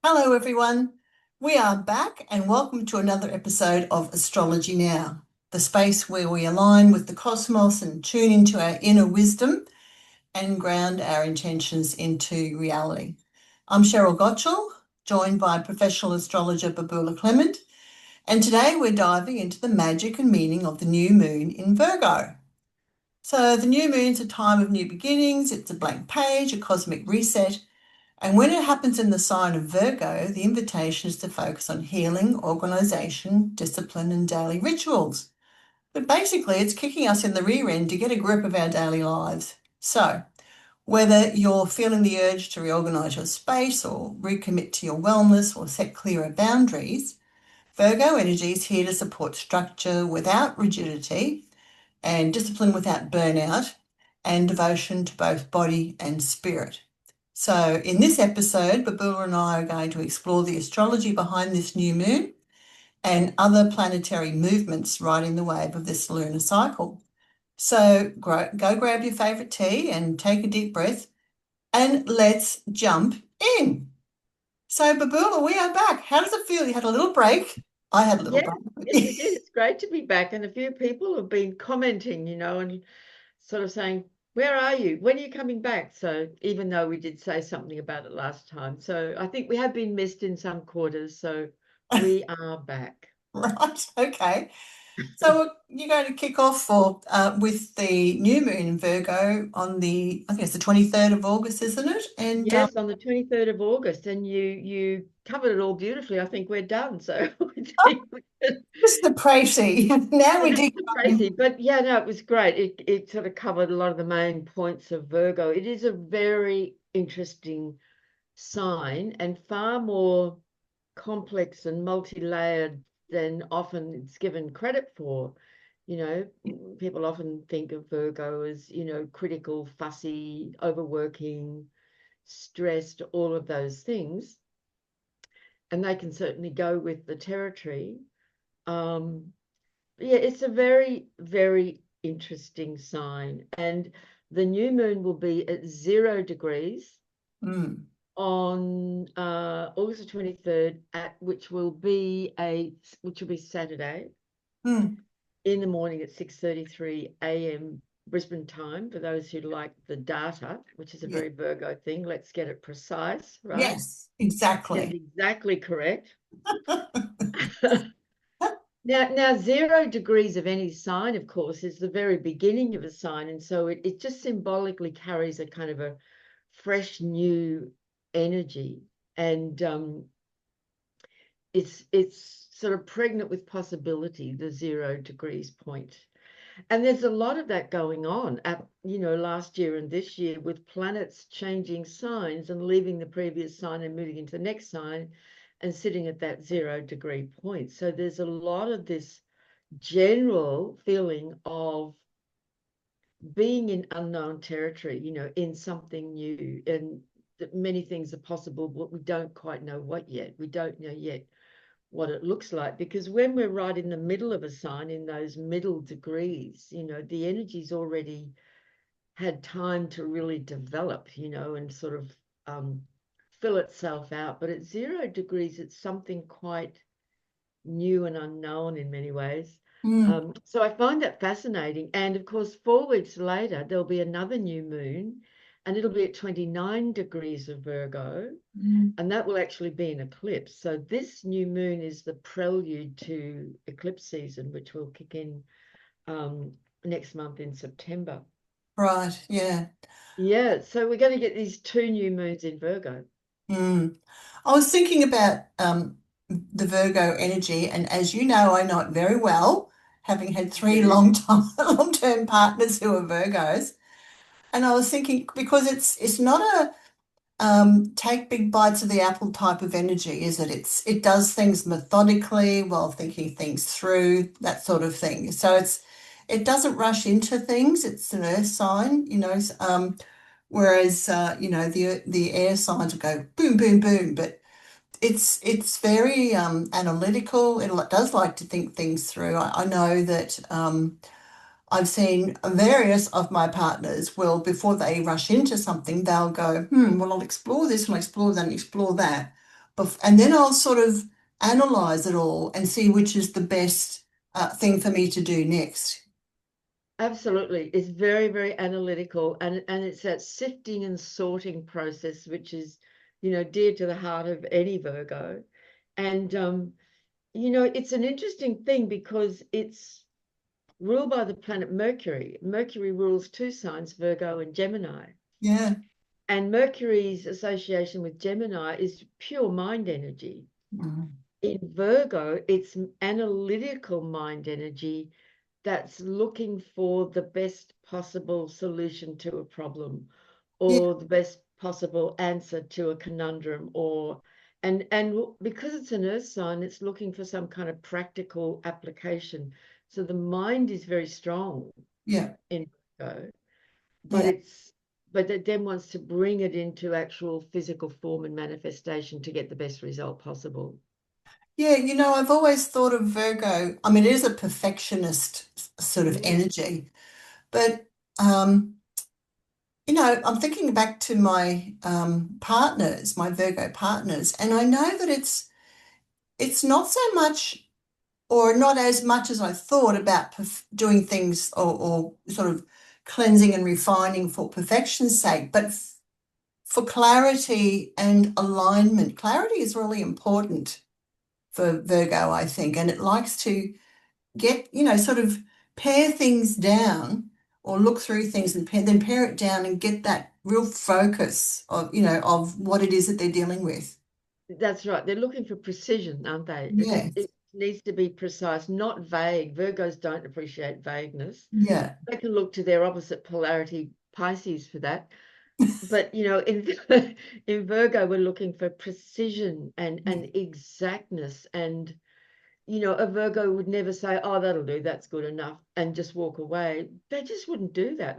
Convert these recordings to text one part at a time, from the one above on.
Hello, everyone. We are back and welcome to another episode of Astrology Now, the space where we align with the cosmos and tune into our inner wisdom and ground our intentions into reality. I'm Cheryl Gottschall, joined by professional astrologer Babula Clement, and today we're diving into the magic and meaning of the new moon in Virgo. So the new moon's a time of new beginnings, it's a blank page, a cosmic reset. And when it happens in the sign of Virgo, the invitation is to focus on healing, organisation, discipline, and daily rituals. But basically, it's kicking us in the rear end to get a grip of our daily lives. So, whether you're feeling the urge to reorganise your space or recommit to your wellness or set clearer boundaries, Virgo energy is here to support structure without rigidity and discipline without burnout and devotion to both body and spirit. So in this episode, Babula and I are going to explore the astrology behind this new moon and other planetary movements riding the wave of this lunar cycle. So go grab your favourite tea and take a deep breath and let's jump in. So Babula, we are back. How does it feel? You had a little break. I had a little Yes, break. yes, we did. It's great to be back. And a few people have been commenting, and sort of saying, where are you? When are you coming back? So even though we did say something about it last time. So I think we have been missed in some quarters. So we are back. Right, okay. So you're going to kick off with the new moon in Virgo on I think it's the 23rd of August, isn't it? And Yes, on the 23rd of August. And you covered it all beautifully. I think we're done. So I think Mr. Pracey, now we It's dig. crazy, but yeah, no, it was great. It sort of covered a lot of the main points of Virgo. It is a very interesting sign and far more complex and multi-layered than often it's given credit for. People often think of Virgo as, critical, fussy, overworking, stressed, all of those things. And they can certainly go with the territory. Um, yeah, it's a very, very interesting sign. And the new moon will be at 0 degrees Mm. on August the 23rd, which will be Saturday Mm. in the morning at 6:33 a.m. Brisbane time, for those who like the data, which is a Yeah. very Virgo thing. Let's get it precise, right? Yes, Get it exactly. exactly correct. Now, 0 degrees of any sign, of course, is the very beginning of a sign. And so it just symbolically carries a kind of a fresh new energy. And it's sort of pregnant with possibility, the 0 degrees point. And there's a lot of that going on last year and this year, with planets changing signs and leaving the previous sign and moving into the next sign and sitting at that 0 degree point. So there's a lot of this general feeling of being in unknown territory, in something new, and that many things are possible, but we don't quite know what yet. We don't know yet what it looks like, because when we're right in the middle of a sign, in those middle degrees, the energy's already had time to really develop, and sort of fill itself out. But at 0 degrees, it's something quite new and unknown in many ways. Mm. So I find that fascinating. And of course, 4 weeks later, there'll be another new moon, and it'll be at 29 degrees of Virgo, Mm. and that will actually be an eclipse. So this new moon is the prelude to eclipse season, which will kick in next month in September. Right, yeah. Yeah, so we're going to get these two new moons in Virgo. Mm. I was thinking about the Virgo energy, and as you know it very well, having had three You long-term partners who are Virgos. And I was thinking because it's not a take big bites of the apple type of energy, is it? It does things methodically while thinking things through, that sort of thing. So it doesn't rush into things. It's an earth sign, whereas the air signs will go boom, boom, boom. But it's very analytical. It does like to think things through. I know that I've seen various of my partners will, before they rush into something, they'll go, well, I'll explore this and I'll explore that and explore that. and then I'll sort of analyze it all and see which is the best thing for me to do next. Absolutely. It's very, very analytical, and it's that sifting and sorting process, which is, dear to the heart of any Virgo. And it's an interesting thing because it's ruled by the planet Mercury. Mercury rules two signs, Virgo and Gemini. Yeah. And Mercury's association with Gemini is pure mind energy. Mm. In Virgo, it's analytical mind energy that's looking for the best possible solution to a problem Yeah. or the best possible answer to a conundrum, and because it's an earth sign, it's looking for some kind of practical application. So the mind is very strong Yeah. in Virgo, but Yeah. it then wants to bring it into actual physical form and manifestation to get the best result possible. Yeah, I've always thought of Virgo. I mean, it is a perfectionist sort of Mm. energy, but I'm thinking back to my partners, my Virgo partners, and I know that it's not so much or not as much as I thought about doing things or sort of cleansing and refining for perfection's sake, but for clarity and alignment. Clarity is really important for Virgo, I think, and it likes to get, sort of pare things down or look through things and then pare it down and get that real focus of, of what it is that they're dealing with. That's right. They're looking for precision, aren't they? Yes. It needs to be precise, not vague. Virgos don't appreciate vagueness. Yeah. They can look to their opposite polarity, Pisces, for that. But in in Virgo, we're looking for precision Yeah. and exactness. And a Virgo would never say, "Oh, that'll do. That's good enough," and just walk away. They just wouldn't do that.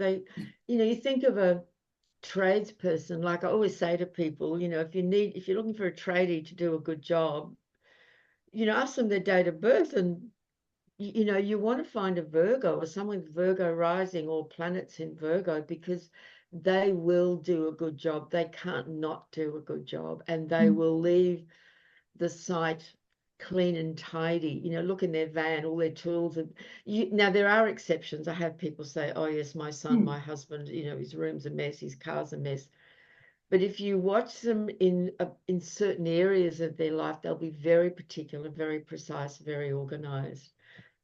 You think of a tradesperson, like I always say to people, if you're looking for a tradie to do a good job, ask them their date of birth, and you want to find a Virgo or someone with Virgo rising or planets in Virgo, because they will do a good job. They can't not do a good job, and they Mm. will leave the site clean and tidy. Look in their van, all their tools. And now there are exceptions. I have people say, "Oh yes, my son, Mm. my husband, his room's a mess, his car's a mess." But if you watch them in certain areas of their life, they'll be very particular, very precise, very organized.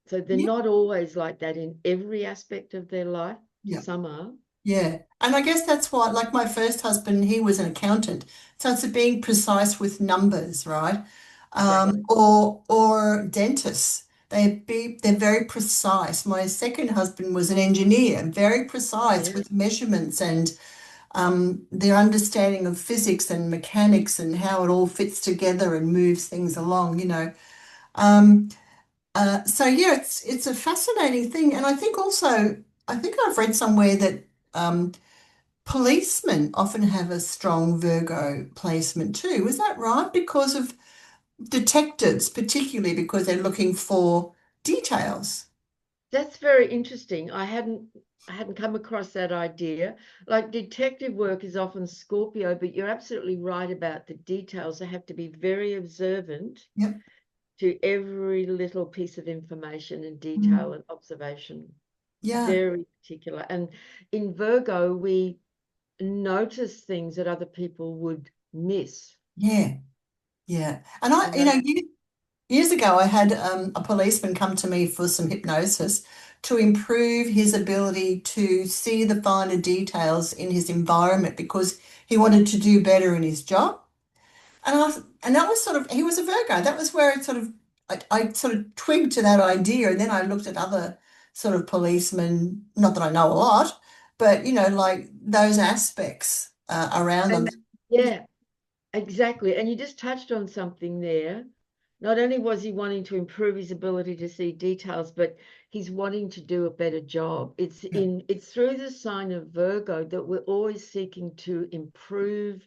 So they're Yeah. not always like that in every aspect of their life. Yeah. Some are. Yeah. And I guess that's why, like my first husband, he was an accountant. So it's being precise with numbers, right? Exactly. Or dentists. They're very precise. My second husband was an engineer, very precise Yeah. with measurements and their understanding of physics and mechanics and how it all fits together and moves things along. Um, so yeah, it's a fascinating thing. And I think also, I think I've read somewhere that policemen often have a strong Virgo placement too. Is that right? Because of detectives, particularly because they're looking for details. That's very interesting. I hadn't come across that idea. Like detective work is often Scorpio, but you're absolutely right about the details. They have to be very observant Yep. to every little piece of information and detail Mm. and observation. Yeah. Very particular. And in Virgo, we notice things that other people would miss. Yeah. Yeah. And And those, years ago, I had a policeman come to me for some hypnosis to improve his ability to see the finer details in his environment because he wanted to do better in his job. And that was sort of, he was a Virgo. That was where I sort of twigged to that idea. And then I looked at other sort of policemen, not that I know a lot, but, like those aspects around them. and yeah, exactly. And you just touched on something there. Not only was he wanting to improve his ability to see details, but he's wanting to do a better job. Yeah. It's through the sign of Virgo that we're always seeking to improve,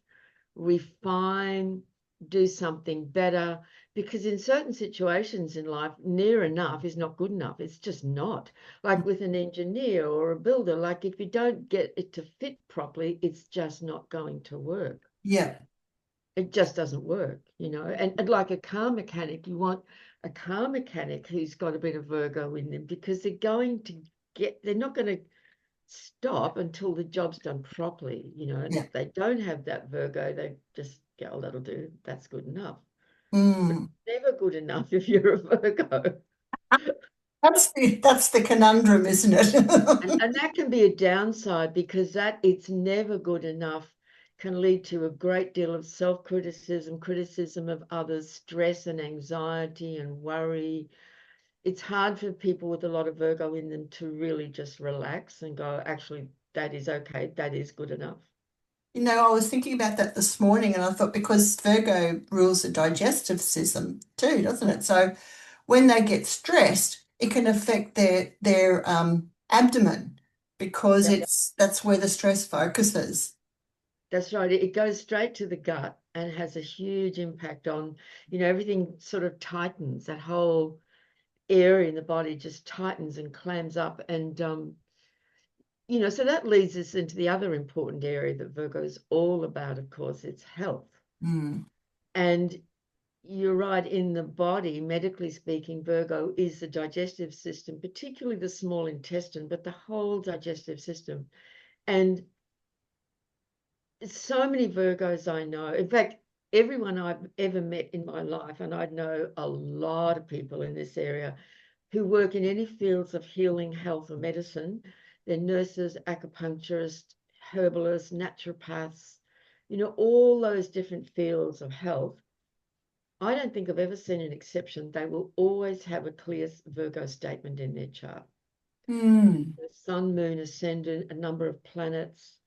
refine, do something better. Because in certain situations in life, near enough is not good enough. It's just not. Like with an engineer or a builder, like if you don't get it to fit properly, it's just not going to work. Yeah. It just doesn't work, and like a car mechanic, you want a car mechanic who's got a bit of Virgo in them, because they're not going to stop until the job's done properly, and Yeah. if they don't have that Virgo, they just go, oh, that'll do, that's good enough. But Mm. it's never good enough if you're a Virgo. That's the conundrum, isn't And, it? and that can be a downside, because that it's never good enough can lead to a great deal of self-criticism, criticism of others, stress and anxiety and worry. It's hard for people with a lot of Virgo in them to really just relax and go, actually, that is okay, that is good enough. I was thinking about that this morning and I thought because Virgo rules the digestive system too, doesn't it? So when they get stressed, it can affect their abdomen because Yeah, that's where the stress focuses. that's right. It goes straight to the gut and has a huge impact on, everything sort of tightens. That whole area in the body just tightens and clams up. And, so that leads us into the other important area that Virgo is all about, of course, it's health. Mm, And you're right, in the body, medically speaking, Virgo is the digestive system, particularly the small intestine, but the whole digestive system. And so many Virgos I know, in fact, everyone I've ever met in my life, and I know a lot of people in this area who work in any fields of healing, health, or medicine. They're nurses, acupuncturists, herbalists, naturopaths, all those different fields of health. I don't think I've ever seen an exception. They will always have a clear Virgo statement in their chart. mm, The sun, moon, ascendant, a number of planets,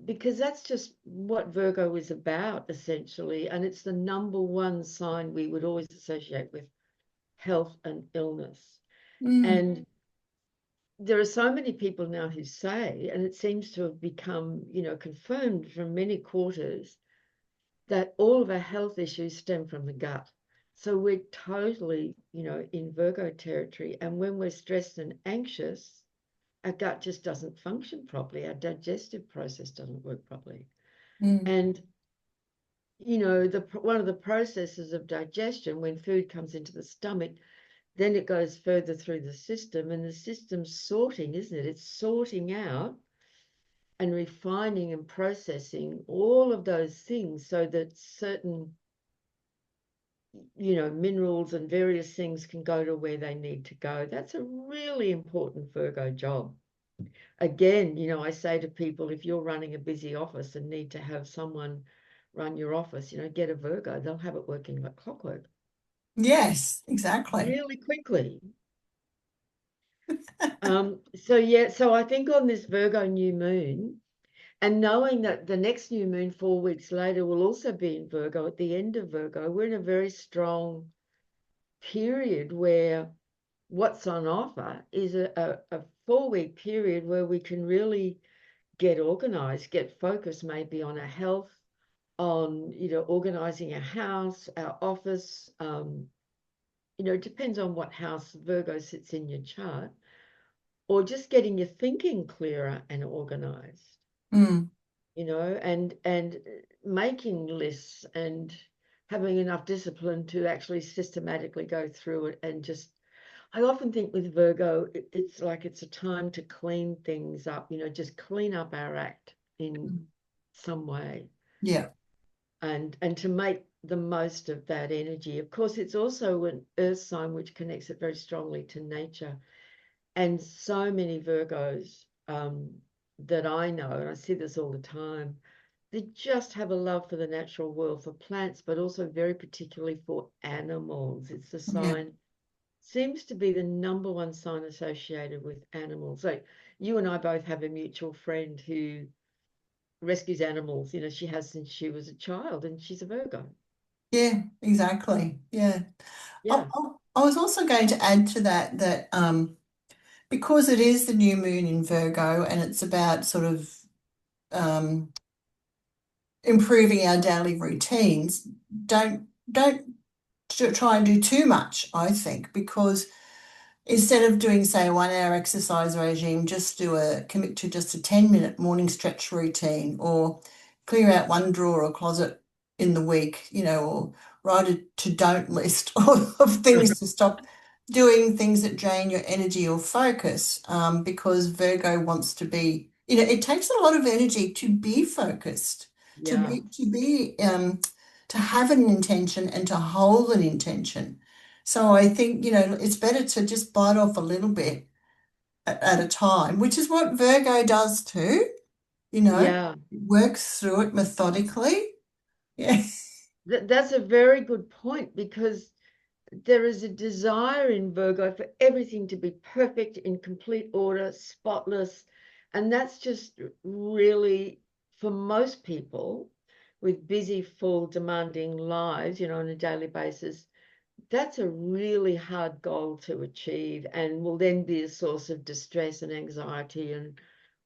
because that's just what Virgo is about, essentially. And it's the number one sign we would always associate with health and illness. mm, And there are so many people now who say, and it seems to have become, confirmed from many quarters, that all of our health issues stem from the gut. So we're totally, in Virgo territory. And when we're stressed and anxious, our gut just doesn't function properly. Our digestive process doesn't work properly. mm, And, one of the processes of digestion, when food comes into the stomach, then it goes further through the system, and the system's sorting, isn't it? It's sorting out and refining and processing all of those things so that certain, minerals and various things can go to where they need to go. That's a really important Virgo job. Again, I say to people, if you're running a busy office and need to have someone run your office, get a Virgo. They'll have it working like clockwork yes, exactly. really quickly. So I think on this Virgo new moon, and knowing that the next new moon 4 weeks later will also be in Virgo, at the end of Virgo, we're in a very strong period where what's on offer is a 4 week period where we can really get organized, get focused maybe on our health, on, organizing our house, our office. It depends on what house Virgo sits in your chart, or just getting your thinking clearer and organized, Mm, and making lists and having enough discipline to actually systematically go through it. And just, I often think with Virgo, it's like it's a time to clean things up, just clean up our act in some way, yeah, and to make the most of that energy. Of course, it's also an earth sign which connects it very strongly to nature. And so many Virgos, that I know, and I see this all the time, they just have a love for the natural world, for plants, but also very particularly for animals. It's the yeah, sign, seems to be the number one sign associated with animals. So you and I both have a mutual friend who rescues animals. She has since she was a child, and she's a Virgo. yeah, exactly. Yeah. I, Yeah. I I was also going to add to that because it is the new moon in Virgo and it's about sort of um, improving our daily routines, don't try and do too much, I think, because instead of doing, say, a 1 hour exercise regime, just commit to just a 10-minute morning stretch routine or clear out one drawer or closet in the week, or write a to-don't list of things to stop doing things that drain your energy or focus, because Virgo wants to be, it takes a lot of energy to be focused, to Yeah. to have an intention and to hold an intention. So I think, it's better to just bite off a little bit at a time, which is what Virgo does too, Yeah. works through it methodically. Yeah. That's a very good point, because there is a desire in Virgo for everything to be perfect, in complete order, spotless. And that's just really, for most people with busy, full, demanding lives, on a daily basis, that's a really hard goal to achieve, and will then be a source of distress and anxiety and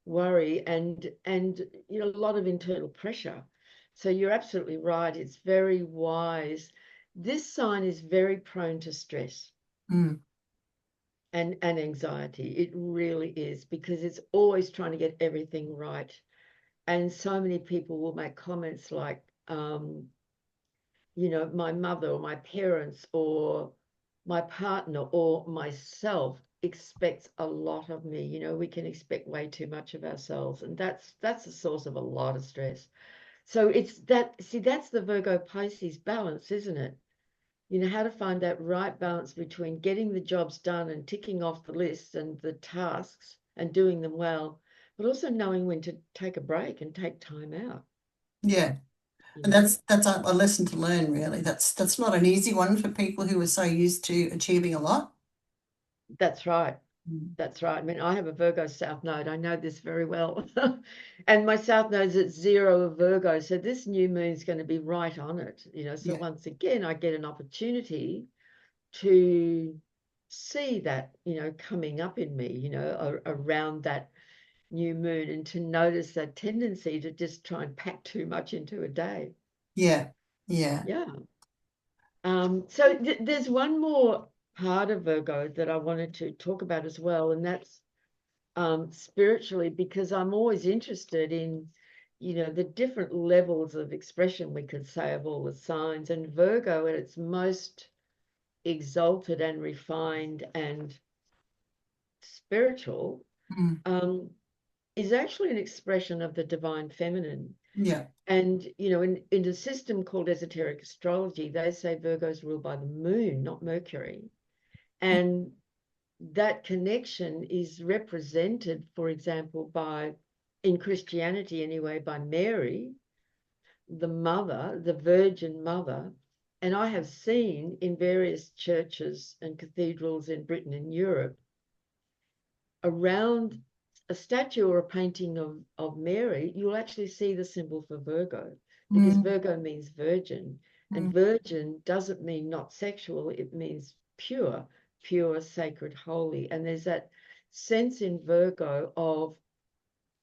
worry, and a lot of internal pressure. So you're absolutely right. It's very wise. This sign is very prone to stress Mm, and anxiety. It really is, because it's always trying to get everything right. And so many people will make comments like, my mother or my parents or my partner or myself expects a lot of me. We can expect way too much of ourselves, and that's the source of a lot of stress. So it's that, see, that's the Virgo Pisces balance, isn't it? How to find that right balance between getting the jobs done and ticking off the lists and the tasks and doing them well, but also knowing when to take a break and take time out, yeah. you And know? that's a lesson to learn, really. That's not an easy one for people who are so used to achieving a lot. That's right. Mm. That's right. I mean, I have a Virgo South Node. I know this very well. And my South Node's at 0 of Virgo. So this new moon's going to be right on it. So Yeah, once again, I get an opportunity to see that, coming up in me, around that new moon, and to notice that tendency to just try and pack too much into a day. yeah, yeah. Yeah. So there's one more part of Virgo that I wanted to talk about as well, and that's spiritually, because I'm always interested in, the different levels of expression, we could say, of all the signs. And Virgo, at its most exalted and refined and spiritual, Mm, um, is actually an expression of the divine feminine. yeah. And, in a system called esoteric astrology, they say Virgo's ruled by the moon, not Mercury. And that connection is represented, for example, in Christianity anyway, by Mary, the mother, the Virgin Mother. And I have seen in various churches and cathedrals in Britain and Europe, around a statue or a painting of Mary, you'll actually see the symbol for Virgo, because Mm, Virgo means virgin. And mm, virgin doesn't mean not sexual, it means pure, pure, sacred, holy. And there's that sense in Virgo of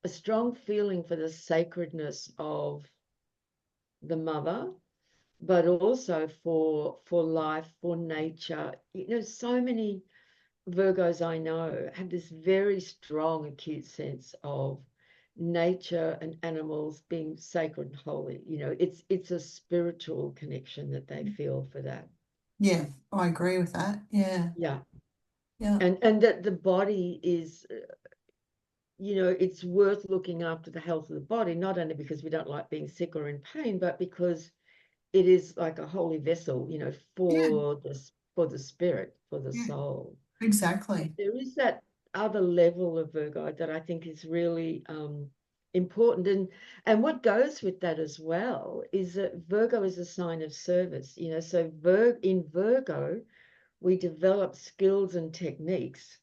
a strong feeling for the sacredness of the mother, but also for life, for nature. So many Virgos I know have this very strong acute sense of nature and animals being sacred and holy. It's a spiritual connection that they feel for that. yeah, I agree with that. Yeah, Yeah. yeah. And that the body is, it's worth looking after the health of the body, not only because we don't like being sick or in pain, but because it is like a holy vessel, Yeah, for the spirit, for the yeah, soul. exactly. There is that other level of Virgo that I think is really important. And what goes with that as well is that Virgo is a sign of service. So in Virgo, we develop skills and techniques,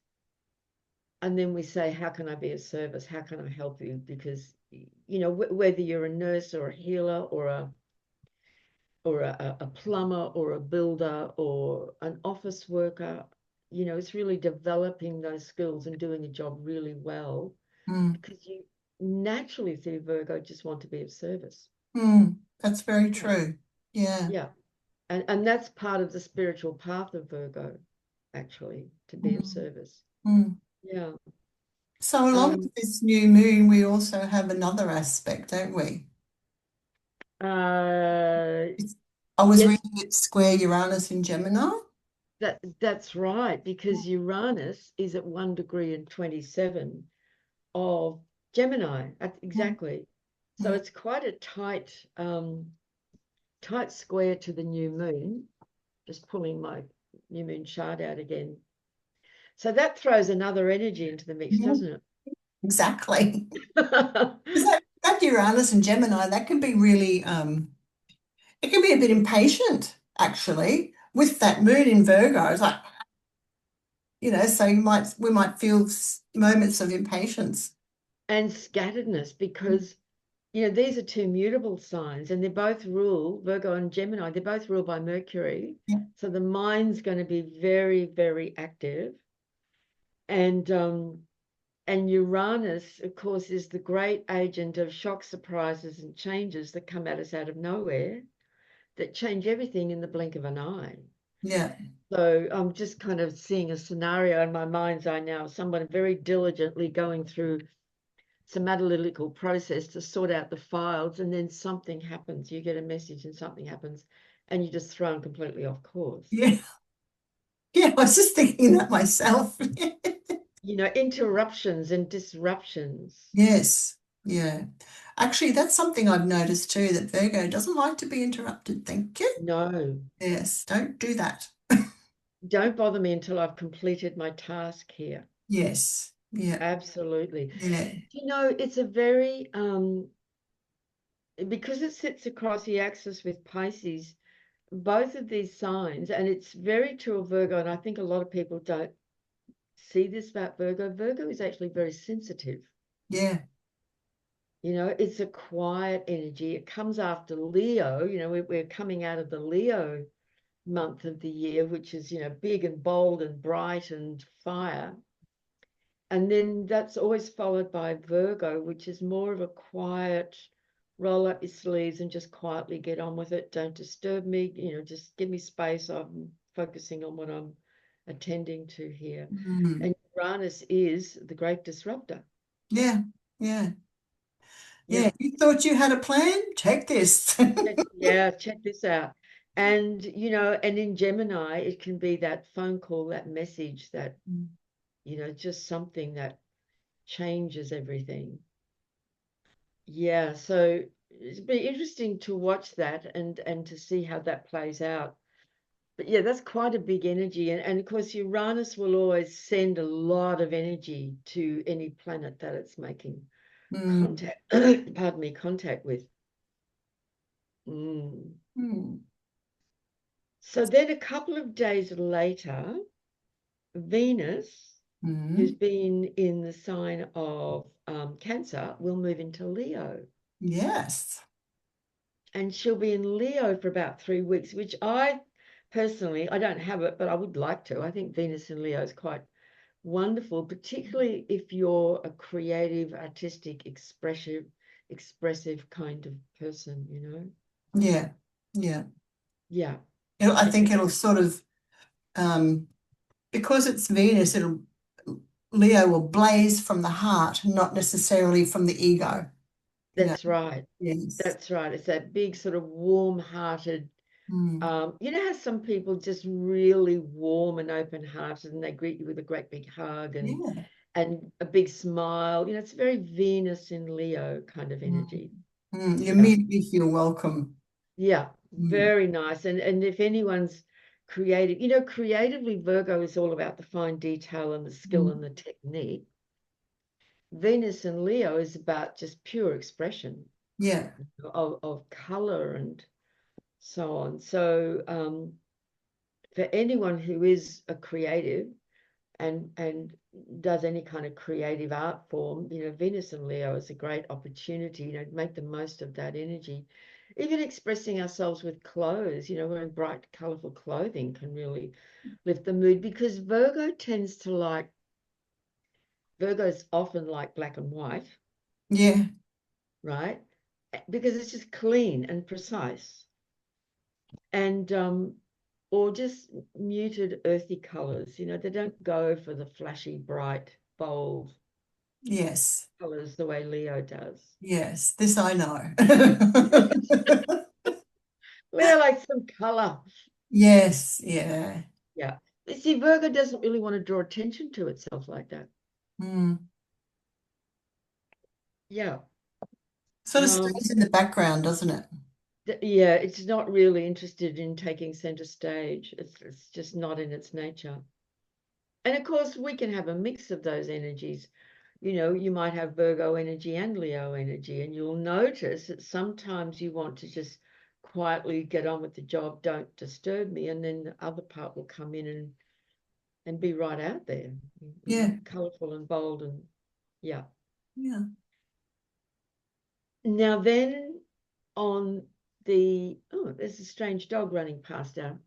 and then we say, how can I be of service? How can I help you? Because, whether you're a nurse or a healer or a plumber or a builder or an office worker, it's really developing those skills and doing a job really well, Mm, because you naturally, through Virgo, just want to be of service. that's very Yeah, true. Yeah. yeah. And that's part of the spiritual path of Virgo, actually, to be of Mm, service. mm. Yeah. So along Um, with this new moon, we also have another aspect, don't we? It's, I was Yes, reading it square Uranus in Gemini. that's right, because Uranus is at 1 degree and 27 of Gemini. Mm, Exactly. So mm, it's quite a tight square to the new moon. Just pulling my new moon chart out again. So that throws another energy into the mix, yeah, doesn't exactly. it? 'Cause that Uranus and Gemini, that can be really, it can be a bit impatient, actually, with that moon in Virgo. It's like, so we might feel moments of impatience. And scatteredness, because these are two mutable signs, and they're both ruled, Virgo and Gemini, they're both ruled by Mercury. Yeah, So the mind's going to be very, very active. And Uranus, of course, is the great agent of shock, surprises, and changes that come at us out of nowhere, that change everything in the blink of an eye. yeah, So I'm just kind of seeing a scenario in my mind's eye now, someone very diligently going through some analytical process to sort out the files, and then something happens. You get a message and something happens, and you're just thrown completely off course. yeah, yeah. I was just thinking that myself. Interruptions and disruptions. Yes, yeah. Actually, that's something I've noticed too, that Virgo doesn't like to be interrupted. Thank you. No, Yes, don't do that. don't bother me until I've completed my task here. Yes, yeah, Absolutely. yeah, It's a very because it sits across the axis with Pisces, both of these signs, and it's very true of Virgo, and I think a lot of people don't see this about Virgo. Virgo is actually very sensitive. yeah. It's a quiet energy. It comes after Leo. We're coming out of the Leo month of the year, which is, big and bold and bright and fire. And then that's always followed by Virgo, which is more of a quiet, roll up your sleeves and just quietly get on with it. Don't disturb me, just give me space. I'm focusing on what I'm attending to here. Mm. And Uranus is the great disruptor. Yeah, yeah, Yeah. yeah. You thought you had a plan? Check this. Yeah, check this out. And in Gemini, it can be that phone call, that message, that, just something that changes everything. Yeah, so it'd be interesting to watch that and to see how that plays out. But yeah, that's quite a big energy. And of course, Uranus will always send a lot of energy to any planet that it's making Mm, contact, pardon me, contact with. Mm. mm, So then a couple of days later, Venus, who's mm. been in the sign of Cancer, will move into Leo. Yes. And she'll be in Leo for about 3 weeks, which I personally, I don't have it, but I would like to. I think Venus in Leo is quite wonderful, particularly if you're a creative, artistic, expressive kind of person. Yeah, yeah. Yeah. I think it'll sort of, um, because it's Venus, Leo will blaze from the heart, not necessarily from the ego. You know. That's right. Yes. That's right. It's that big sort of warm-hearted. Mm. How some people just really warm and open-hearted, and they greet you with a great big hug Yeah. and a big smile. It's very Venus in Leo kind of Mm. energy. Mm. You Yeah, immediately feel welcome. yeah, Mm. very nice. And if anyone's creative, creatively Virgo is all about the fine detail and the skill Mm. and the technique. Venus and Leo is about just pure expression Yeah. of color and so on. So for anyone who is a creative and does any kind of creative art form, Venus and Leo is a great opportunity, to make the most of that energy. Even expressing ourselves with clothes, wearing bright, colorful clothing can really lift the mood, because Virgos often like black and white, Yeah. right? Because it's just clean and precise. And or just muted earthy colors. They don't go for the flashy, bright, bold Yes. colors the way Leo does. Yes. This I know. color. Yes, yeah. Yeah. You see, Virgo doesn't really want to draw attention to itself like that. Mm. Yeah. Sort of stays in the background, doesn't it? Yeah, it's not really interested in taking center stage. It's just not in its nature. And of course, we can have a mix of those energies. You know, you might have Virgo energy and Leo energy, and you'll notice that sometimes you want to just quietly get on with the job, don't disturb me, and then the other part will come in and be right out there, Yeah, colorful and bold, and yeah. yeah. Now then, on there's a strange dog running past out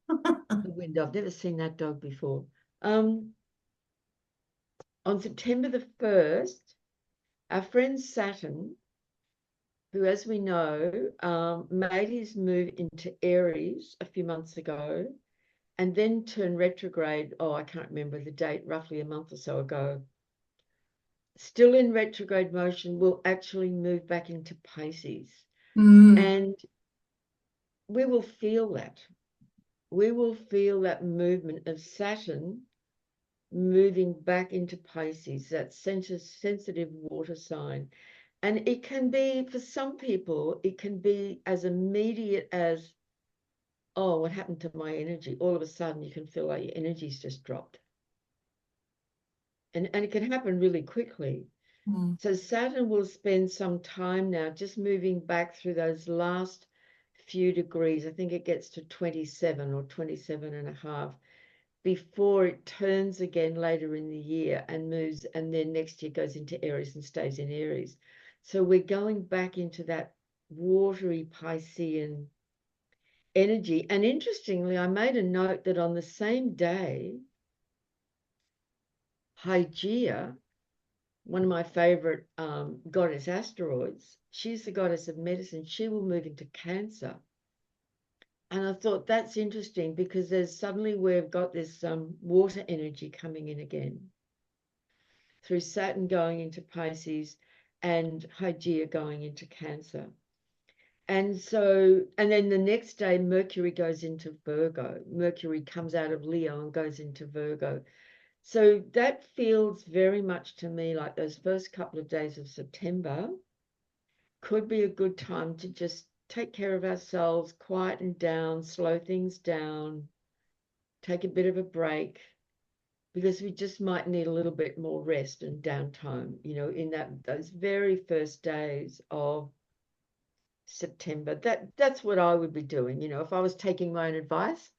the window. I've never seen that dog before. Um, on September the 1st, our friend Saturn, who, as we know, made his move into Aries a few months ago and then turned retrograde. Oh, I can't remember the date, roughly a month or so ago. Still in retrograde motion, will actually move back into Pisces. Mm, And we will feel that. We will feel that movement of Saturn moving back into Pisces, that sensitive water sign. And it can be, for some people, it can be as immediate as, oh, what happened to my energy? All of a sudden, you can feel like your energy's just dropped. And it can happen really quickly. mm, So Saturn will spend some time now just moving back through those last few degrees. I think it gets to 27 or 27 and a half before it turns again later in the year and moves, and then next year goes into Aries and stays in Aries. So we're going back into that watery Piscean energy. And interestingly, I made a note that on the same day, Hygeia, one of my favorite goddess asteroids, she's the goddess of medicine, she will move into Cancer. And I thought that's interesting because there's suddenly we've got this water energy coming in again through Saturn going into Pisces and Hygeia going into Cancer. And so, and then the next day, Mercury goes into Virgo. Mercury comes out of Leo and goes into Virgo. So that feels very much to me like those first couple of days of September could be a good time to just take care of ourselves, quieten down, slow things down, take a bit of a break, because we just might need a little bit more rest and downtime, you know, in those very first days of September. That's what I would be doing, you know, if I was taking my own advice,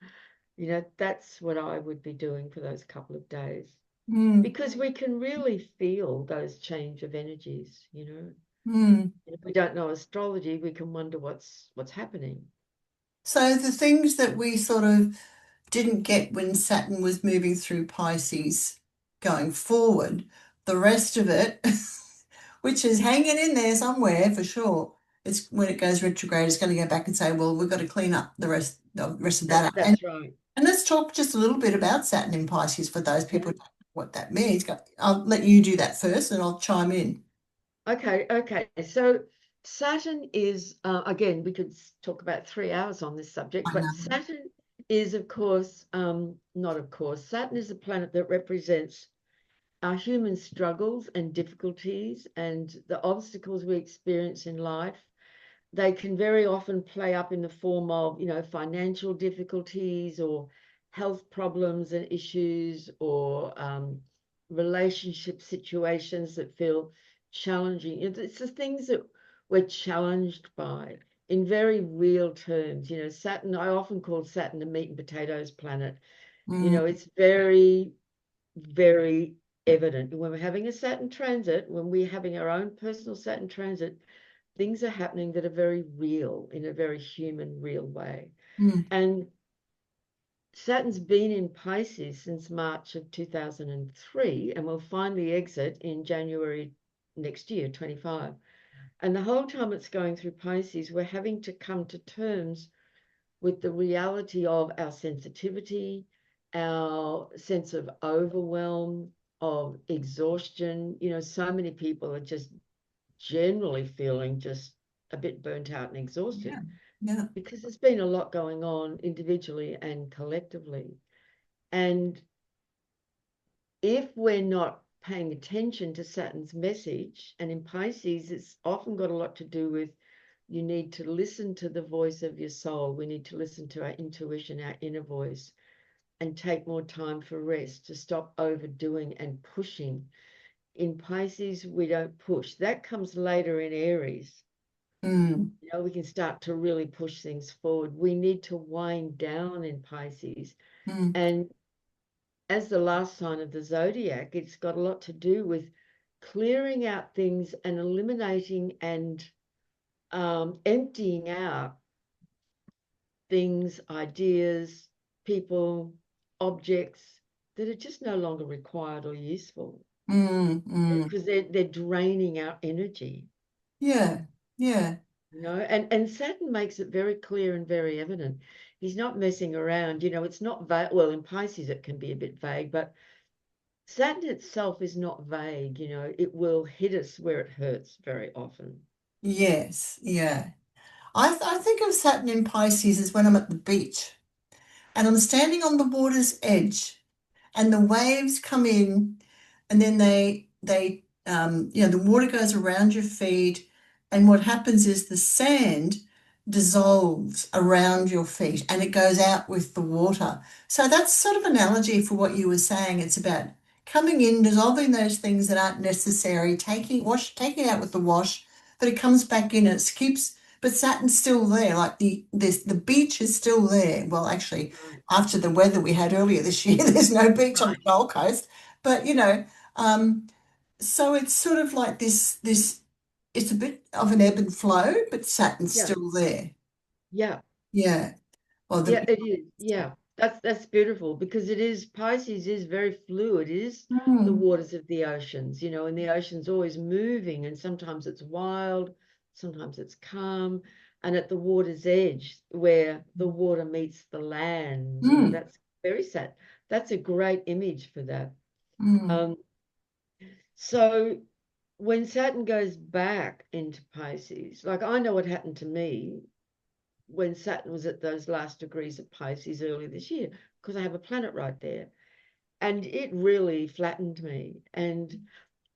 you know, that's what I would be doing for those couple of days. mm, Because we can really feel those change of energies, you know. mm. If we don't know astrology, we can wonder what's happening. So the things that we sort of didn't get when Saturn was moving through Pisces going forward, the rest of it, which is hanging in there somewhere for sure. It's when it goes retrograde, it's going to go back and say, well, we've got to clean up the rest of that up. And That's right. let's talk just a little bit about Saturn in Pisces for those Yeah. people who don't know what that means. I'll let you do that first and I'll chime in. Okay. So Saturn is, again, we could talk about 3 hours on this subject, I but know. Saturn is, of course, not of course, Saturn is a planet that represents our human struggles and difficulties and the obstacles we experience in life. They can very often play up in the form of, you know, financial difficulties or health problems and issues or relationship situations that feel challenging. It's the things that we're challenged by in very real terms. You know, Saturn, I often call Saturn a meat and potatoes planet. You Mm, know, it's very, very evident when we're having a Saturn transit, when we're having our own personal Saturn transit, things are happening that are very real in a very human, real way. mm, And Saturn's been in Pisces since March of 2003 and will finally exit in January next year, 25. And the whole time it's going through Pisces, we're having to come to terms with the reality of our sensitivity, our sense of overwhelm, of exhaustion. You know, so many people are just generally feeling just a bit burnt out and exhausted Yeah. Yeah. because there's been a lot going on individually and collectively. And if we're not paying attention to Saturn's message, and in Pisces, it's often got a lot to do with you need to listen to the voice of your soul. We need to listen to our intuition, our inner voice, and take more time for rest, to stop overdoing and pushing. In Pisces, we don't push. That comes later in Aries. Mm. You know, we can start to really push things forward. We need to wind down in Pisces. Mm. And as the last sign of the zodiac, it's got a lot to do with clearing out things and eliminating and emptying out things, ideas, people, objects that are just no longer required or useful Mm. Mm. because they're draining our energy. Yeah. Yeah. You know, and Saturn makes it very clear and very evident. He's not messing around. You know, it's not vague. Well, in Pisces it can be a bit vague, but Saturn itself is not vague. You know, it will hit us where it hurts very often. Yes. Yeah. I think of Saturn in Pisces as when I'm at the beach and I'm standing on the water's edge and the waves come in and then the water goes around your feet and what happens is the sand dissolves around your feet and it goes out with the water. So that's sort of analogy for what you were saying. It's about coming in, dissolving those things that aren't necessary, taking it out with the wash, but it comes back in and it keeps, but Saturn's still there, like the beach is still there. Well, actually, Right. after the weather we had earlier this year, there's no beach on the Right. Gold Coast. But um, so it's sort of like this it's a bit of an ebb and flow, but Saturn's Yeah. still there. Yeah. Yeah. Well, Yeah, it is. Yeah. That's beautiful because it is Pisces is very fluid. It is the mm, waters of the oceans, you know, and the ocean's always moving and sometimes it's wild, sometimes it's calm. And at the water's edge where the water meets the land, you know, mm, that's very sad. That's a great image for that. mm, Um, so when Saturn goes back into Pisces, like I know what happened to me when Saturn was at those last degrees of Pisces earlier this year, because I have a planet right there. And it really flattened me. And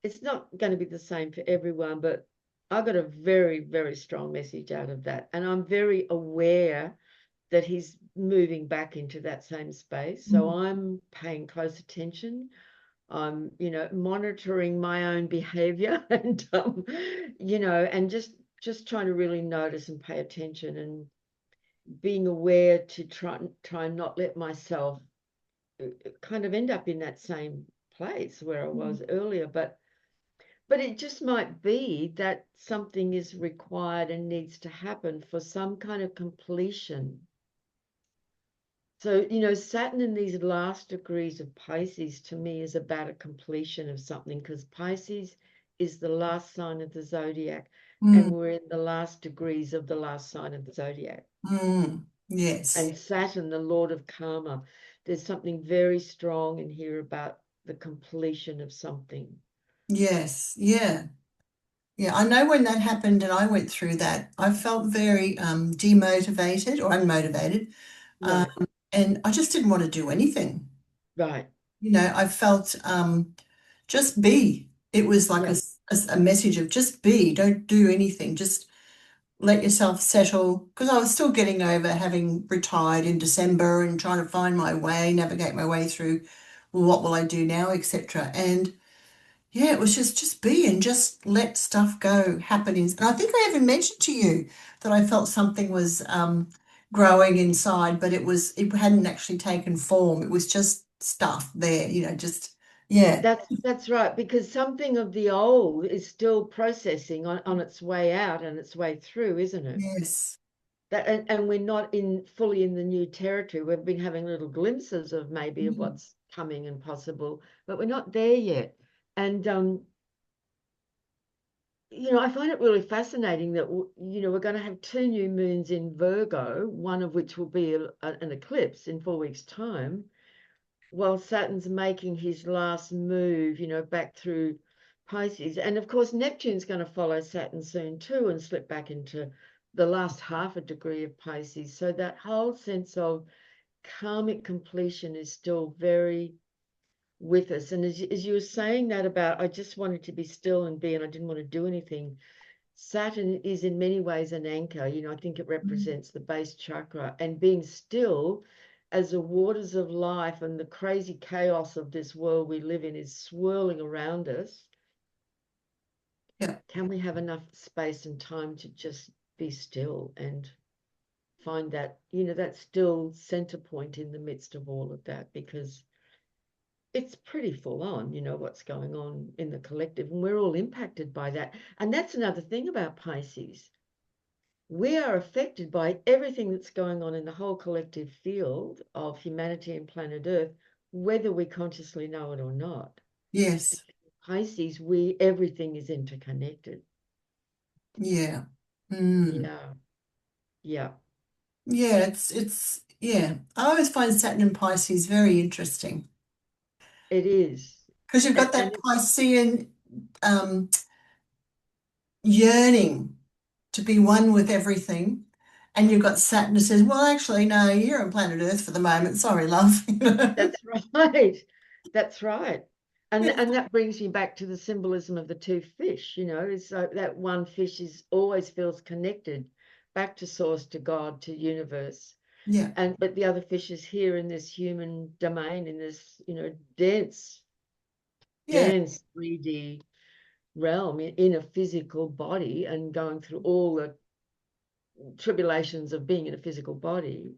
it's not going to be the same for everyone, but I got a very, very strong message out of that. And I'm very aware that he's moving back into that same space. So mm, I'm paying close attention. I'm, you know, monitoring my own behavior and, you know, and just trying to really notice and pay attention and being aware to try and not let myself kind of end up in that same place where I mm, was earlier. But it just might be that something is required and needs to happen for some kind of completion. So, you know, Saturn in these last degrees of Pisces to me is about a completion of something because Pisces is the last sign of the zodiac and mm, we're in the last degrees of the last sign of the zodiac. yes. And Saturn, the Lord of Karma. There's something very strong in here about the completion of something. Yes. Yeah. Yeah. I know when that happened and I went through that, I felt very demotivated or unmotivated. Um, Yeah, and I just didn't want to do anything. right. I felt just be. It was like Yeah, a message of just be, don't do anything, just let yourself settle. Because I was still getting over having retired in December and trying to find my way, navigate my way through, well, what will I do now, etc. And yeah, it was just be and just let stuff go, happen. And I think I even mentioned to you that I felt something was growing inside, but it hadn't actually taken form. It was just stuff there, just yeah. that's right. Because something of the old is still processing on its way out and its way through, isn't it? Yes. That and we're not in fully in the new territory. We've been having little glimpses of maybe of Mm, what's coming and possible, but we're not there yet. And you know, I find it really fascinating that, you know, we're going to have two new moons in Virgo, one of which will be an eclipse in 4 weeks' time, while Saturn's making his last move, you know, back through Pisces. And of course, Neptune's going to follow Saturn soon too and slip back into the last half a degree of Pisces. So that whole sense of karmic completion is still very with us. And as you were saying that about, I just wanted to be still and be, and I didn't want to do anything. Saturn is in many ways an anchor. I think it represents the base chakra, and being still as the waters of life and the crazy chaos of this world we live in is swirling around us. Yeah. Can we have enough space and time to just be still and find that, that still center point in the midst of all of that? Because it's pretty full on, what's going on in the collective, and we're all impacted by that. And that's another thing about Pisces. We are affected by everything that's going on in the whole collective field of humanity and planet Earth, whether we consciously know it or not. Yes. Pisces, everything is interconnected. Yeah. Yeah. Yeah. Yeah, yeah. I always find Saturn and Pisces very interesting It is. because you've got And that Piscean um, yearning to be one with everything. And you've got Saturn that says, well, actually, no, you're on planet Earth for the moment. Sorry, love. that's right. That's right. And Yeah. that brings me back to the symbolism of the two fish, it's like that one fish always feels connected back to source, to God, to universe. Yeah. But the other fish is here in this human domain, in this, dense, Yeah. dense 3D realm in a physical body and going through all the tribulations of being in a physical body.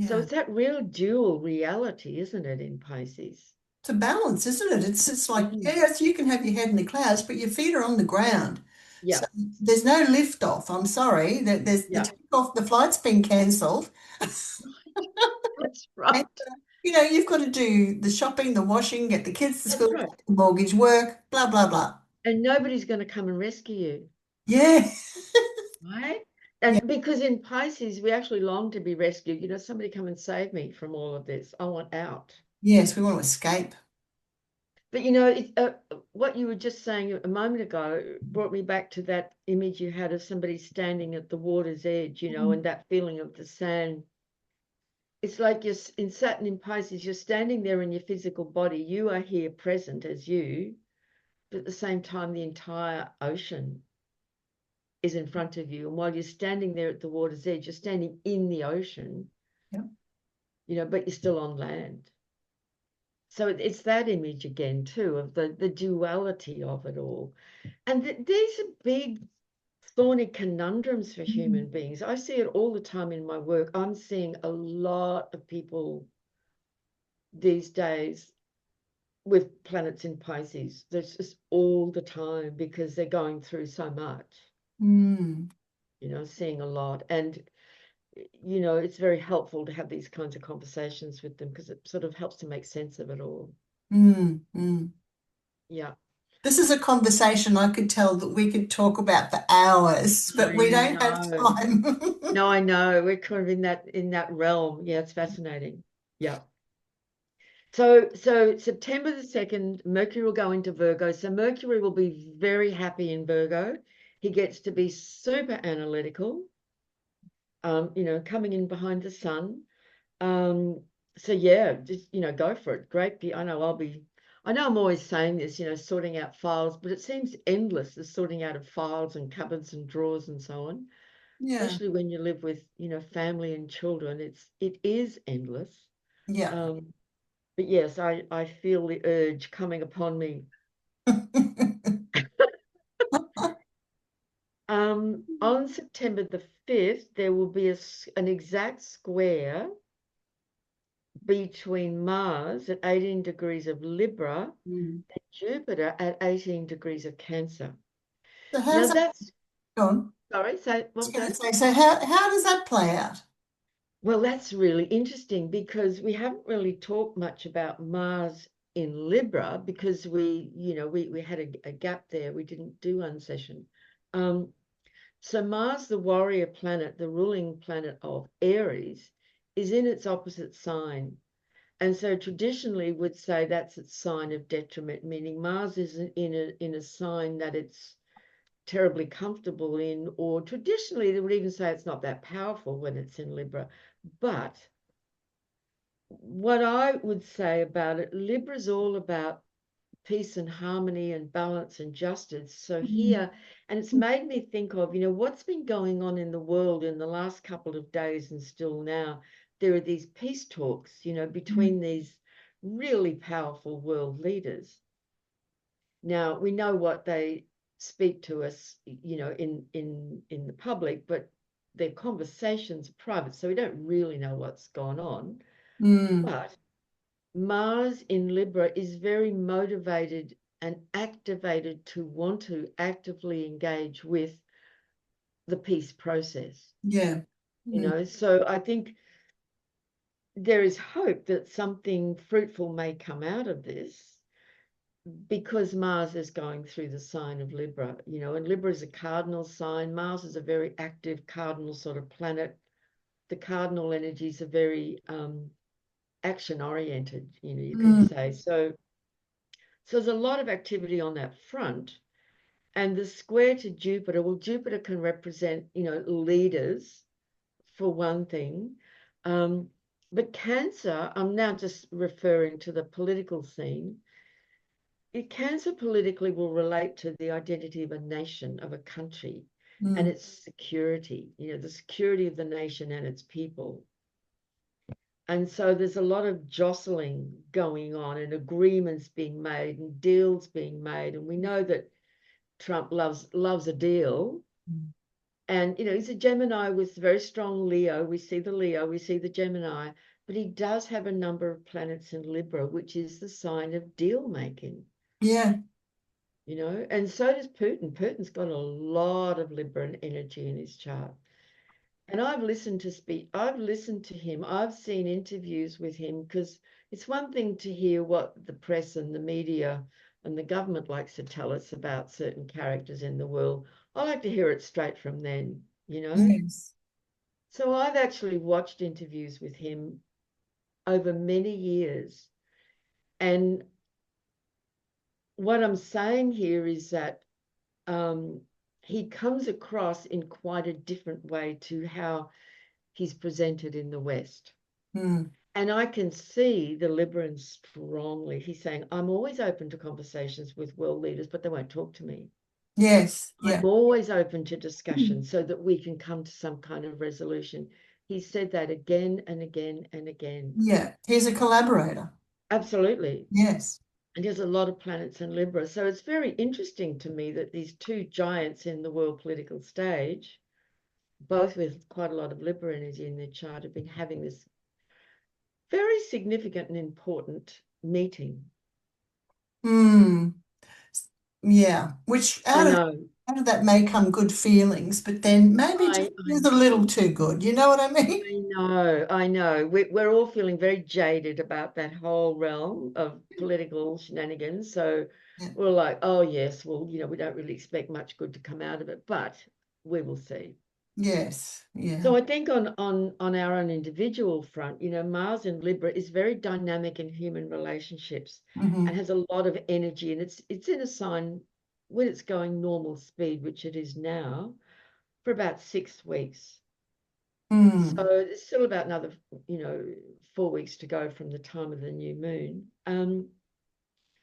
So Yeah. it's that real dual reality, isn't it, in Pisces? It's a balance, isn't it? It's like, Mhm. yes, you can have your head in the clouds, but your feet are on the ground. So Yeah, there's no lift off. I'm sorry. There's the yeah, takeoff, the flight's been cancelled. that's And right. you've got to do the shopping, the washing, get the kids to That's school, right. the mortgage, work, blah, blah, blah. And nobody's going to come and rescue you, Yeah. right? Yeah. And because in Pisces, we actually long to be rescued. Somebody come and save me from all of this. I want out. Yes, we want to escape. But what you were just saying a moment ago brought me back to that image you had of somebody standing at the water's edge, Mm. and that feeling of the sand. It's like you're in Saturn in Pisces, you're standing there in your physical body. You are here present as you, but at the same time, the entire ocean is in front of you. And while you're standing there at the water's edge, you're standing in the ocean, Yeah. but you're still on land. So it's that image again, too, of the duality of it all. And these are big, thorny conundrums for Mm. human beings. I see it all the time in my work. I'm seeing a lot of people these days with planets in Pisces. That's just all the time because they're going through so much, Mm. seeing a lot. And, it's very helpful to have these kinds of conversations with them because it sort of helps to make sense of it all. Mm. Mm. Yeah. This is a conversation I could tell that we could talk about for hours, but I we don't have know. time. No, I know. We're kind of in that realm. Yeah, it's fascinating. Yeah. So September the 2nd, Mercury will go into Virgo. So Mercury will be very happy in Virgo. He gets to be super analytical, coming in behind the sun. Um, so yeah, just go for it. Great. I know I'm always saying this, sorting out files, but it seems endless, the sorting out of files and cupboards and drawers and so on. Yeah. Especially when you live with, family and children. It is endless. Yeah. Um, but yes, I feel the urge coming upon me. On September the 5th, there will be an exact square between Mars at 18 degrees of Libra Mm. and Jupiter at 18 degrees of Cancer. So Now how's that that's, gone? sorry, so I what was was going to that? say, so how does that play out? Well, that's really interesting because we haven't really talked much about Mars in Libra because we had a gap there. We didn't do one session. Um, so Mars, the warrior planet, the ruling planet of Aries, is in its opposite sign. And so traditionally would say that's its sign of detriment, meaning Mars isn't in a sign that it's terribly comfortable in, or traditionally they would even say it's not that powerful when it's in Libra. But what I would say about it, Libra is all about peace and harmony and balance and justice. So here, and it's made me think of, what's been going on in the world in the last couple of days and still now. There are these peace talks, between these really powerful world leaders. Now, we know what they speak to us, in the public, but their conversations are private, so we don't really know what's gone on. But Mars in Libra is very motivated and activated to want to actively engage with the peace process. Yeah. So I think there is hope that something fruitful may come out of this, because Mars is going through the sign of Libra, and Libra is a cardinal sign. Mars is a very active cardinal sort of planet. The cardinal energies are very action oriented, you can say. So there's a lot of activity on that front. And the square to Jupiter, well, Jupiter can represent, leaders for one thing. But Cancer, I'm now just referring to the political scene. Cancer politically will relate to the identity of a nation, of a country, and its security, the security of the nation and its people. And so there's a lot of jostling going on and agreements being made and deals being made. And we know that Trump loves a deal. And, he's a Gemini with very strong Leo. We see the Leo, we see the Gemini, but he does have a number of planets in Libra, which is the sign of deal making. Yeah. And so does Putin. Putin's got a lot of Libra energy in his chart. And I've listened to him. I've seen interviews with him, because it's one thing to hear what the press and the media and the government likes to tell us about certain characters in the world. I like to hear it straight from them, Yes. So I've actually watched interviews with him over many years. And what I'm saying here is that he comes across in quite a different way to how he's presented in the West. And I can see the Libran strongly. He's saying, I'm always open to conversations with world leaders, but they won't talk to me. Yes. I'm Yeah. always open to discussion so that we can come to some kind of resolution. He said that again and again and again. Yeah. He's a collaborator. Absolutely. Yes. And there's a lot of planets in Libra. So it's very interesting to me that these two giants in the world political stage, both with quite a lot of Libra energy in their chart, have been having this very significant and important meeting. Yeah. Which I know. out of that may come good feelings, but then maybe I, just a little too good. You know what I mean? I know. We're all feeling very jaded about that whole realm of political shenanigans. So Yeah. we're like, oh, yes, well, we don't really expect much good to come out of it, but we will see. Yes. So Yeah. I think on our own individual front, Mars in Libra is very dynamic in human relationships and has a lot of energy, and it's in a sign when it's going normal speed, which it is now, for about 6 weeks. So it's still about another, 4 weeks to go from the time of the new moon.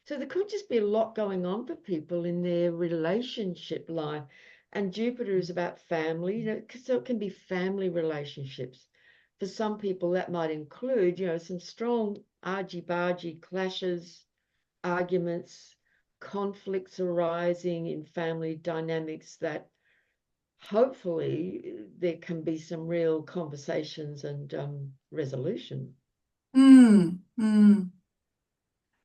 So there could just be a lot going on for people in their relationship life. And Jupiter is about family, so it can be family relationships. For some people, that might include, some strong argy-bargy clashes, arguments, conflicts arising in family dynamics that hopefully there can be some real conversations and resolution. Mm, mm.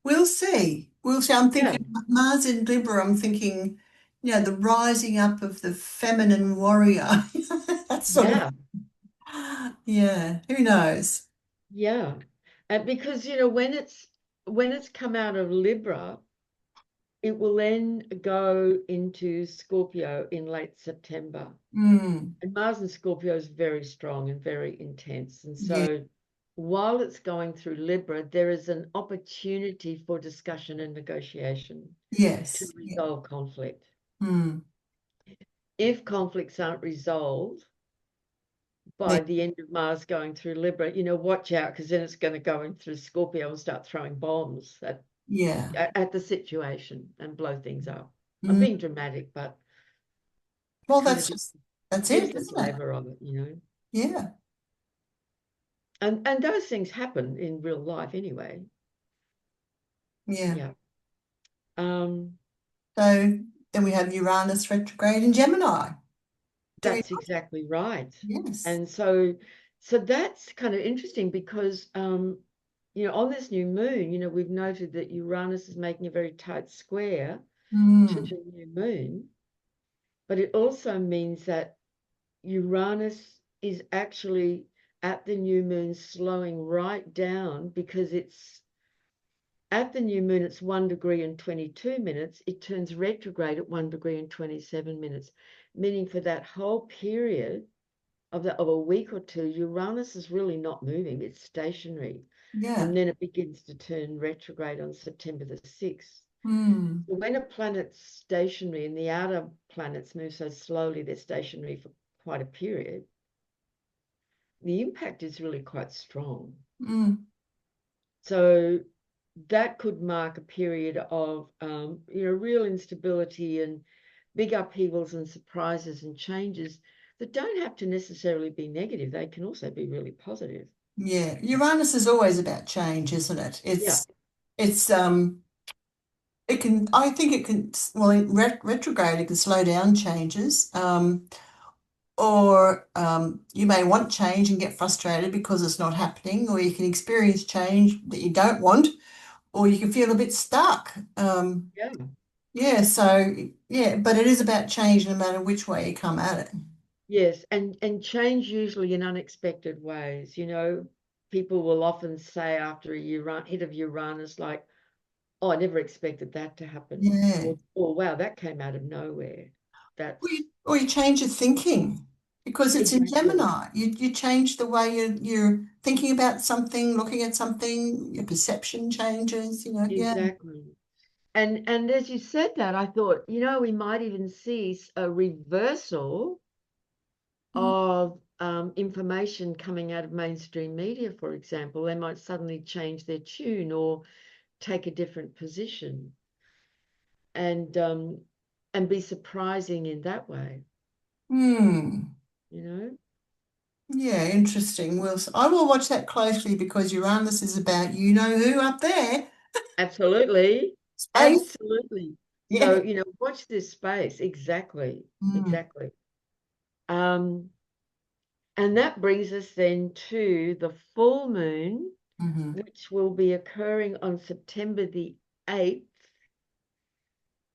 We'll see. We'll see. I'm Yeah, thinking Mars in Libra, I'm thinking, the rising up of the feminine warrior. That sort of, yeah, yeah, who knows? yeah. And because when it's come out of Libra, it will then go into Scorpio in late September. Mm, And Mars in Scorpio is very strong and very intense. And yeah, so while it's going through Libra, there is an opportunity for discussion and negotiation to Yes. Yeah. resolve conflict. Mm. If conflicts aren't resolved Then, by the end of Mars going through Libra, watch out, because then it's going to go in through Scorpio and start throwing bombs yeah. at the situation and blow things up. I'm Mm. being dramatic, but Well, kind of just that's gives it, the isn't it? flavor of it. Yeah. And those things happen in real life anyway. Yeah. Yeah. Um, So then we have Uranus retrograde in Gemini. Do we that's exactly right. not? Yes. And so that's kind of interesting because on this new moon, we've noted that Uranus is making a very tight square to Mm. the new moon, but it also means that Uranus is actually at the new moon slowing right down, because it's at the new moon, it's 1 degree and 22 minutes. It turns retrograde at 1 degree and 27 minutes, meaning for that whole period of a week or two, Uranus is really not moving, it's stationary. Yeah. And then it begins to turn retrograde on September the 6th. Mm. So when a planet's stationary and the outer planets move so slowly, they're stationary for quite a period, the impact is really quite strong. Mm. So that could mark a period of real instability and big upheavals and surprises and changes that don't have to necessarily be negative. They can also be really positive. Yeah. Uranus is always about change, isn't it? Yeah, It's it can, I think it can, well, in retrograde, it can slow down changes. Or you may want change and get frustrated because it's not happening, or you can experience change that you don't want, or you can feel a bit stuck. yeah. Yeah, so yeah, but it is about change no matter which way you come at it. Yes, and change usually in unexpected ways. People will often say after a hit of Uranus, like, "Oh, I never expected that to happen," Yeah. or "Wow, that came out of nowhere." That's Or you change your thinking because it's in exactly, Gemini. You change the way you're thinking about something, looking at something, your perception changes, yeah. exactly. And as you said that, I thought, we might even see a reversal Mm. of information coming out of mainstream media, for example. They might suddenly change their tune or take a different position, and be surprising in that way, Hmm. you know? Yeah, interesting. Well, I will watch that closely because Uranus is about you know who up there. Absolutely. Space. Absolutely. Yeah. So, watch this space. Exactly. Mm. Exactly. Um, and that brings us then to the full moon, Hmm. which will be occurring on September the 8th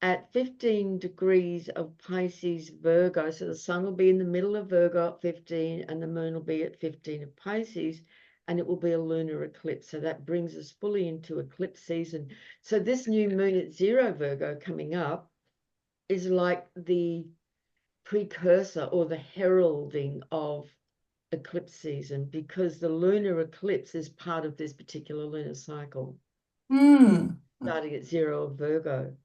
at 15 degrees of Pisces Virgo. So the sun will be in the middle of Virgo at 15 and the moon will be at 15 of Pisces, and it will be a lunar eclipse. So that brings us fully into eclipse season. So this new moon at 0 Virgo coming up is like the precursor or the heralding of eclipse season, because the lunar eclipse is part of this particular lunar cycle Mm. starting at 0 of Virgo,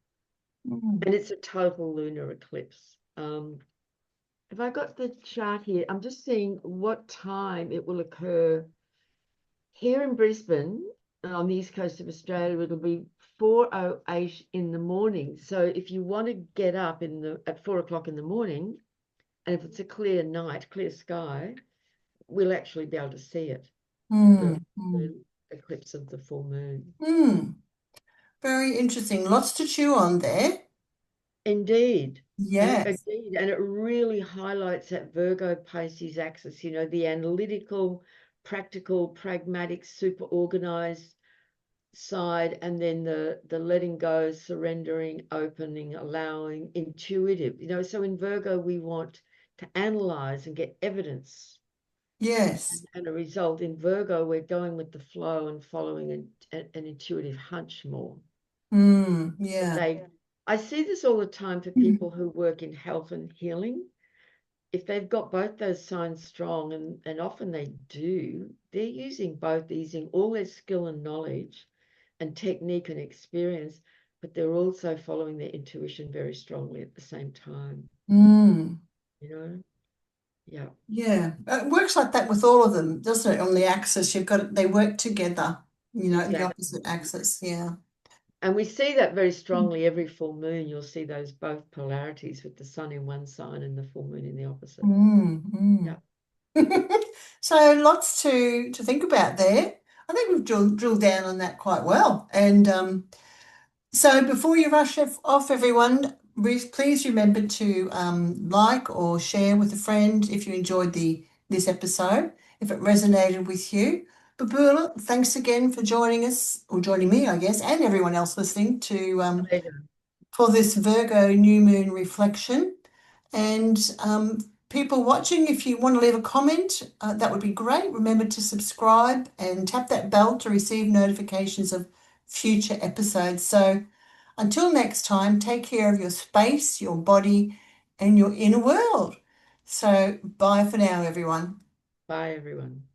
Mm. and it's a total lunar eclipse. Have I got the chart here? I'm just seeing what time it will occur here in Brisbane, on the east coast of Australia. It'll be 4:08 in the morning. So if you want to get up at 4 o'clock in the morning, and if it's a clear night, clear sky, we'll actually be able to see it, the, Mm. Mm. the eclipse of the full moon. Mm. Very interesting. Lots to chew on there. Indeed. Yes. Indeed. And it really highlights that Virgo Pisces axis, the analytical, practical, pragmatic, super organized side, and then the letting go, surrendering, opening, allowing, intuitive. So in Virgo, we want to analyze and get evidence Yes. and a result. In Virgo, we're going with the flow and following an intuitive hunch more. Mm. And Yeah. I see this all the time for Mm. people who work in health and healing. if they've got both those signs strong, and often they do, they're using all their skill and knowledge and technique and experience, but they're also following their intuition very strongly at the same time, Mm. you know? Yeah, Yeah, it works like that with all of them, doesn't it? On the axis, they work together, the exactly. opposite axis. Yeah. And we see that very strongly every full moon. You'll see those both polarities with the sun in one sign and the full moon in the opposite. Yeah. Mm, mm. So lots to think about there. I think we've drilled down on that quite well. And so before you rush off, everyone, please remember to like or share with a friend if you enjoyed this episode, if it resonated with you. Babula, thanks again for joining us, or joining me, I guess, and everyone else listening to Pleasure. for this Virgo new moon reflection. And people watching, if you want to leave a comment, that would be great. Remember to subscribe and tap that bell to receive notifications of future episodes. So until next time, take care of your space, your body, and your inner world. So bye for now, everyone. Bye, everyone.